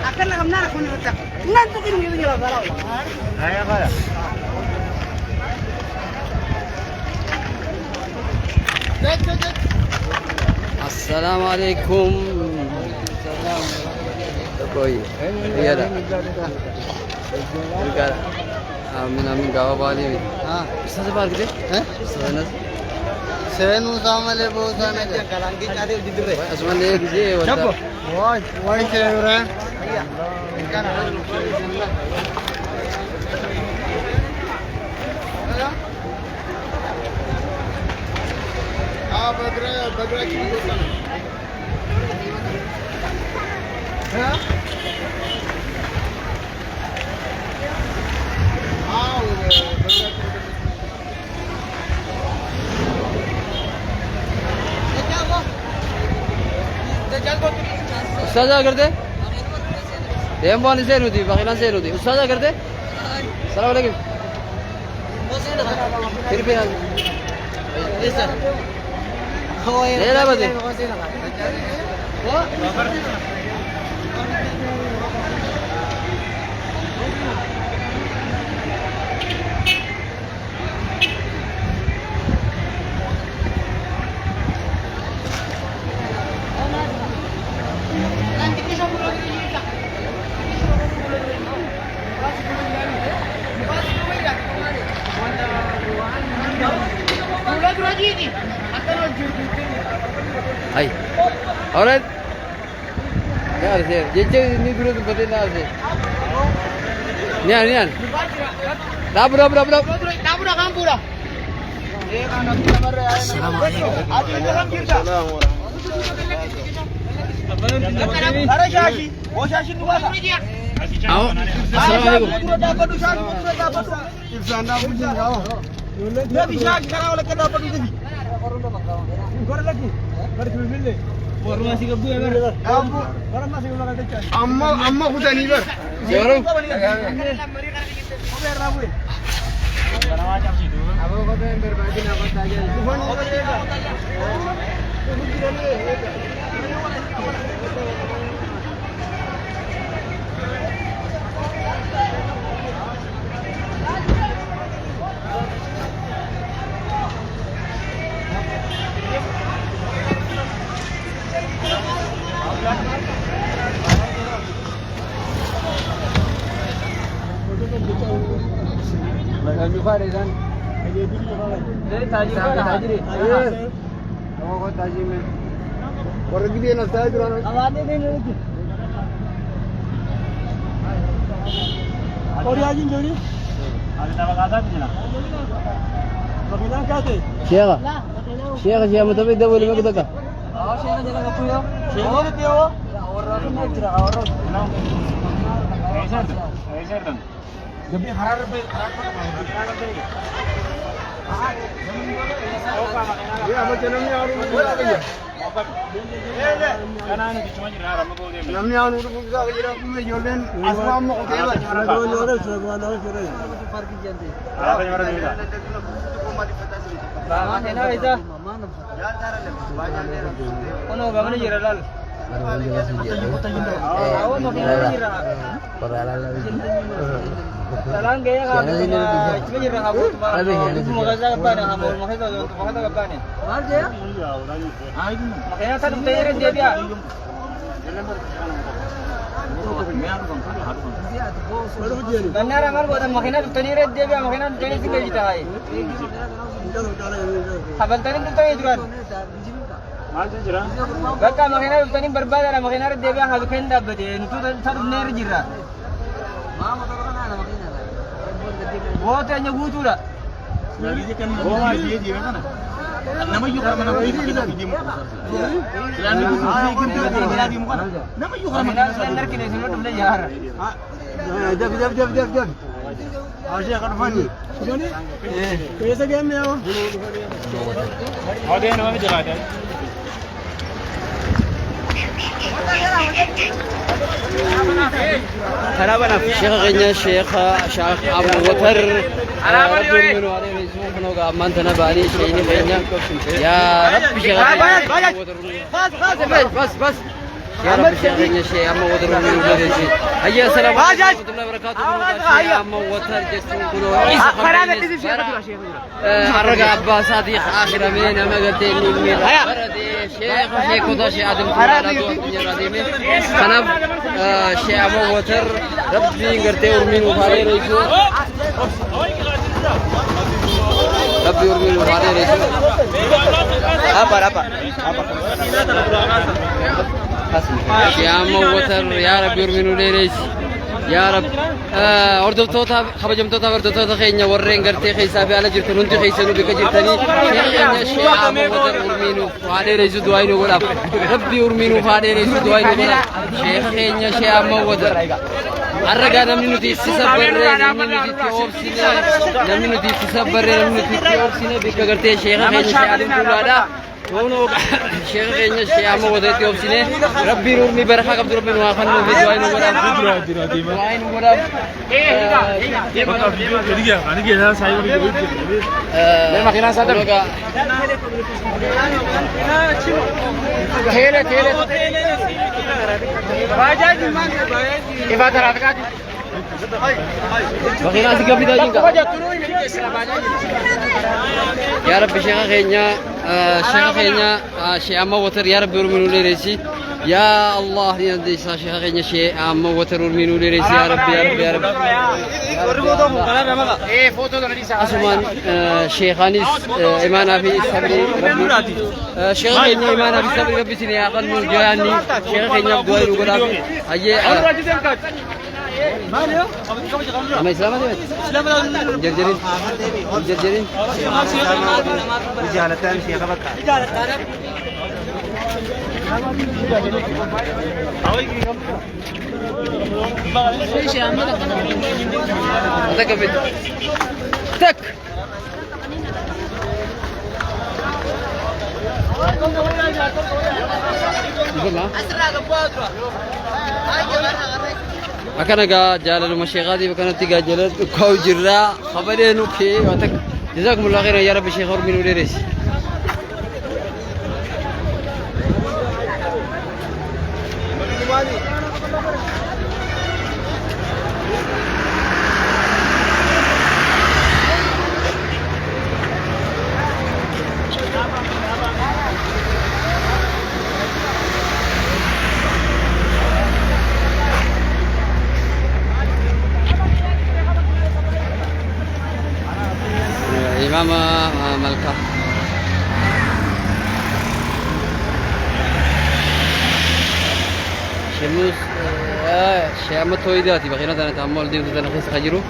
أكلنا كم نار كوني وتك نانتو كم يبي يلا غلا هيا غلا السلام عليكم السلام कोई ये रहा आमीन आमीन गावा वाली हाँ इससे बात करते हैं सेनु सामले बहुत साने कलांगी चारे जिधर है असमान ले कीजिए जब वही से रहा बगरा की Ustaz करते देम बानी से होती बाकिला से होती ustaz करते सलाम अलैकुम फिर ले ला बदे Hai, alright. Ya, sir. Jadi ini dulu tu betul lah, sir. Nian, nian. Dapat. Dabura kampura. Assalamualaikum. Ada shashi. Oh shashi tu apa? Assalamualaikum. Dapat tu shashi, dapat tu. Insana punya kau. Nabi shashi sekarang oleh kenapa tu jadi? Korang lagi. Korang cuma beli. Korang masih kebu ya ber. Korang masih kebu lagi cak. Amma hujan ni ber. Siapa? Apa kau yang berbagi nama saja? Lupa deh kan? Tajir. Oh, kau tajir ni. Orang gede nak saya jual. Awak ni lagi. Kau dia aja ni. Ada nama kata tu je lah. Bagaimana kata? Siapa? Siapa? Tapi dah boleh kita kah? Oh, siapa jalan kapu ya? Siapa dia? Orang ni cerah orang. Aisyah tu. जब भी हरा रुपए ये अब जन्म में और बोला गया काना ने किचमा जरा रम को दे नम ने और मुझे जरा में जोलन आसमान में होते हैं जोले सरवाना करे फर्क जानते आ के मारा देगा बाबा है ना ऐसा कोनो गमने जरा लाल आओ मखिना जरा Salang gaya kamu cuma jadi kamu itu makanya apa nih kamu makanya apa nih? Mana ya? Makanya tadi tanya dia. Benar amal buat makanya tanya dia makanya tanya sih kita hai. Kapan tanya tu tanya juran? Baka makanya tanya berbeda makanya dia harus kena berde itu satu benar jira. वो तो अन्य भूत उड़ा वो ये जीवन का ना नमः युग का ना ये जीवन की जीवन यानी ये किंतु ये जीवन का नमः युग का ना अंदर के नहीं सुनो तुमने यार जब आशा कर फानी सुनो कैसे गेम में हो और ये नमः में चला जाए Syekh kayaknya Syekh Abu Bakar Rabbi minhu alaihi ismuhu kenoga aman tanah bali Syekh ini kayaknya ya Rabbi Syekh bas ya Rabbi Syekh kayaknya Syekh Abu Bakar minhu alaihi ayya assalamu alaikum warahmatullahi wabarakatuh Syekh Abu Bakar jismu kulo Arga Abbas Sadiq akhir amin ama gateni min baradi Syekh Kota Syekh Adam Tulada dua punya radime kanab Syekh Abu Bakar Rabbi ngerti urmin ufare reisu Rabbi urmin ufare reisu apa Syekh Abu Bakar ya Rabbi urmin ufare reisu يا رب هردفتوتا خبجمتوتا هردفتوتا خينيا ورين غرتي خيسا في على جرتن انت خيسنو بك جرتني شيخ شيخ عام ودر ورمينو فادي ريزو دواينو غلا ربي ورمينو فادي ريزو دواينو غلا شيخ خينيا شيخ عام ودر arraga namni nuti sisabbarre namni nuti obsine namni nuti sisabbarre namni nuti obsine bika garte sheekha keenya shaadin tulaada wono sheekha keenya shaama wadati obsine rabbi nurni baraka qabdu rabbi wa khannu fi du'ainu wala du'ainu wala يا رب شيخ خينيا شيخ خينيا شيخ أما وتر يا رب يرمينو ليريسي يا الله يا ديس شيخ خينيا شيخ أما وتر يرمينو ليريسي يا رب يا رب يا رب أسمان شيخانيس إيمانا في صبري ربي شيخ خينيا إيمانا في صبري ربي سني أقل من جاني شيخ خينيا بدوي رغبا أيه أما إسلام هذا جرجرين جرجرين رجالتان شيخ بكر تك بيت تك أكنا جا جالل مشيخاتي بكنا تيجا جالل كاو جرا خبرين وكي واتك جزاكم الله خيرا يا رب شيخ من وليريس إمام ملكة شموس شيامة تويداتي بخيرنا تنا تعمل دين تنا خيس خجرو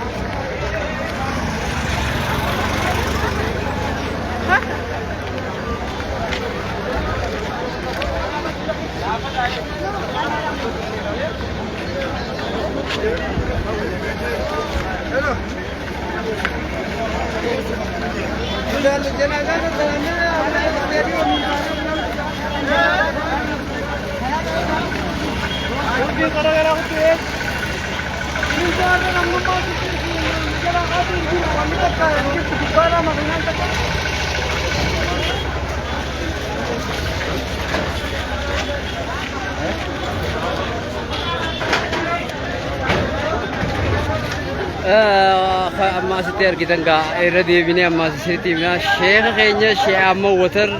أما ستير كده نقا إردي بني أما سيرتي بنا شيخ خينيا شيخ أما وتر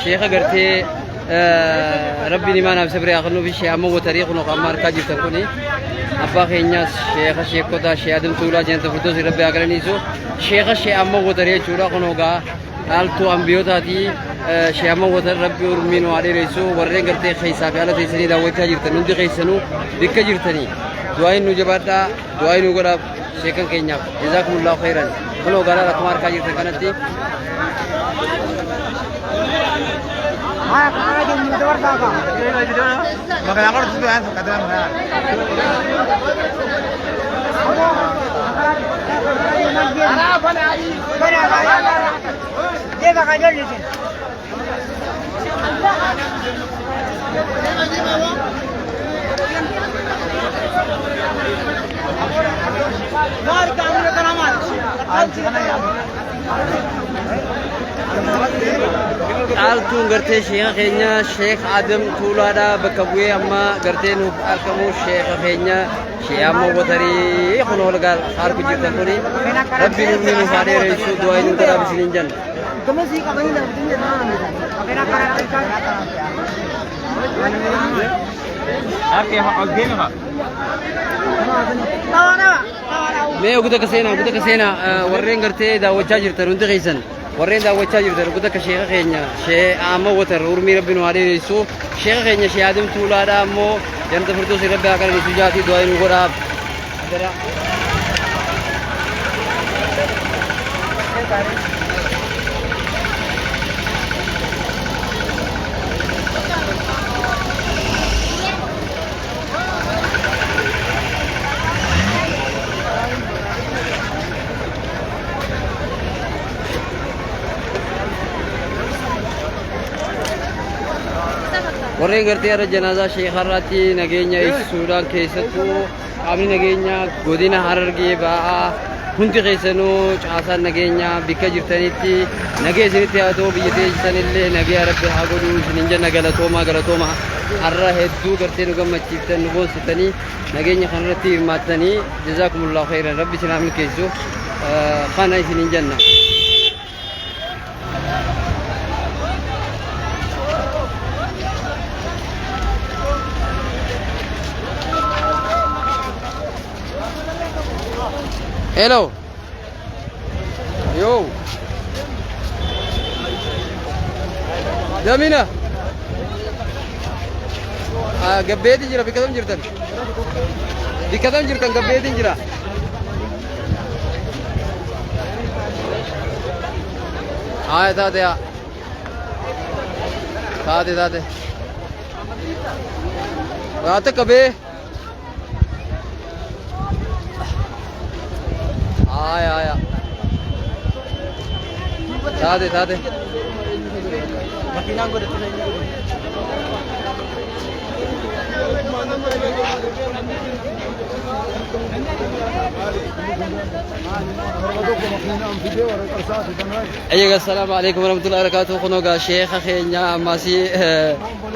شيخ قرتي ربي نما نبصبر يأخذنو في شيخ أما وتريخ نو كمار كاجي تكوني أبا خينيا شيخ كوتا شيخ آدم تولا جنت فردوس ربي أكرنيسو شيخ أما وتريه چورا كنو غا ألتو أمبيو تاتي شيخ أما وتر ربي ورمينو علي ريسو ورين قرتي خيسا في على تيسني داويتا جرتنو ندي خيسنو ديكا جرتني دعائن نجبارتا دعائن نقرب شيخن كينيا جزاكم الله خيرا كلو غالا ركمار كاجي تكنتي Altuun gartee sheekha keenya sheekh Adam Tuulaadhaa bakka bu'ee amma gartee nuuf argamu sheekha keenya sheekh amma watarii kun ol gaal harku jirtan kuni rabbiin inni nuuf adeereessu du'aa inni godhaa bisiniin janna. Mee guutaa kaseenaa warreen gartee daawwachaa jirtan hundi keessan warreen daawwachaa jirtan guutaa ka sheekha keenya sheekh amma watar urmii rabbiin waa adeereessu sheekha keenya sheekh Adam Tuulaadhaa ammoo jannata firdawsii rabbi haa kadhaniisu jaatii du'aa inni godhaa warreen gartee irra janaazaa sheekarraatti nageenya ibsuudhaan keessattuu qaamni nageenyaa godina Harargee ba'aa hundi keessanuu caasaan nageenyaa bakka jirtanitti nagee isinitti haa ta'u biyya teessanillee nagee rabbi haa godhu isinin jenna galatooma har'a hedduu gartee nu gammachiiftan nu boonsitanii nageenya kanarratti hirmaattanii jazaakumullahu khairan rabbi isin haa milkeessu kana isinin jenna. Hello. Yo. Damina. Gabbeeti jira bakka tam jirtan. Bakka tam jirtan gabbeetiin jira. Taate yaa. Taate. Taate qabee. Aya. Taate. Makinaan godhatu na Ayyaga assalamu alaikum warahmatullahi wabarakatuh. Kuno ga Sheikh Khenya amasi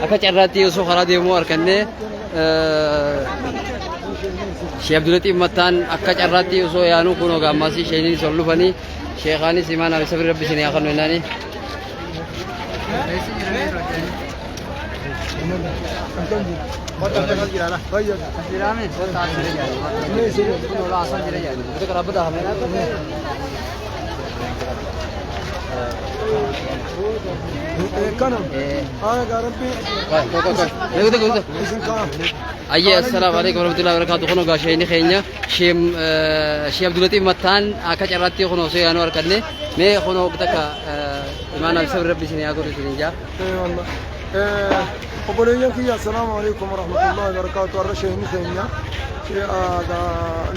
akka carraatti osoo karaa deemuu arganne Sheikh Abdulatif Mattaan akka carraatti osoo yaanu kuno ga amasi sheeyni sol lufani Sheikhanis imaan abi sabir rabbi sini akan wenani Ayya assalamu alaikum warahmatullahi wabarakatuh. Kuno ga sheeyni Khenya Sheikh Abdulatif Mattaan akka carraatti kuno osoo yaanu arganne me kuno taka imaan abi sabir rabbi sini akan wenani وبوليان كي السلام عليكم ورحمة الله وبركاته. الرشيد نخينا شيء هذا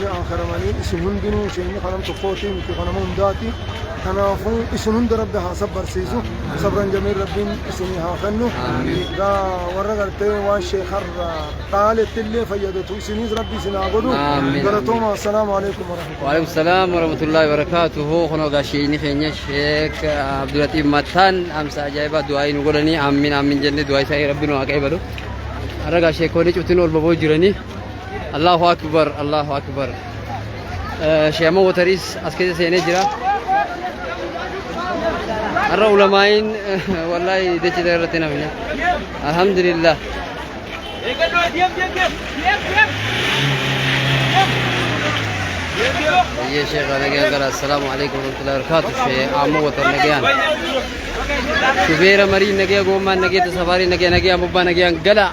آخر ماني اسمهم دينو شيء خنم تفوتي مكي خنمهم داتي أنا فو اسمهم دربها صبر سيسو صبرا جميل ربين اسمي هاخنو دا ورغرتي واشي خر قالت اللي فيدتو اسمي ربي سنعبدو قالتوما السلام عليكم ورحمة الله. وعليكم السلام ورحمة الله وبركاته. خنو غاشي نخينا شيخ عبداللطيف متان أمسا جايبا دعاء نقولني آمين جنة دعاء ساي ربنا وكيبرو أرجع شيء كوني شفتني والبابو جراني الله أكبر شيء ما وتريس أسكت سيني جرا أرى علماءين والله ديش دارتنا فينا الحمد لله. ये शेख नगयान करा अस्सलाम वालेकुम रहमतुल्लाहि वबरकातुह शे आमो वतन नगयान शुबेरा मरी नगया गोमा नगया तो सवारी नगया मुब्बा नगया गला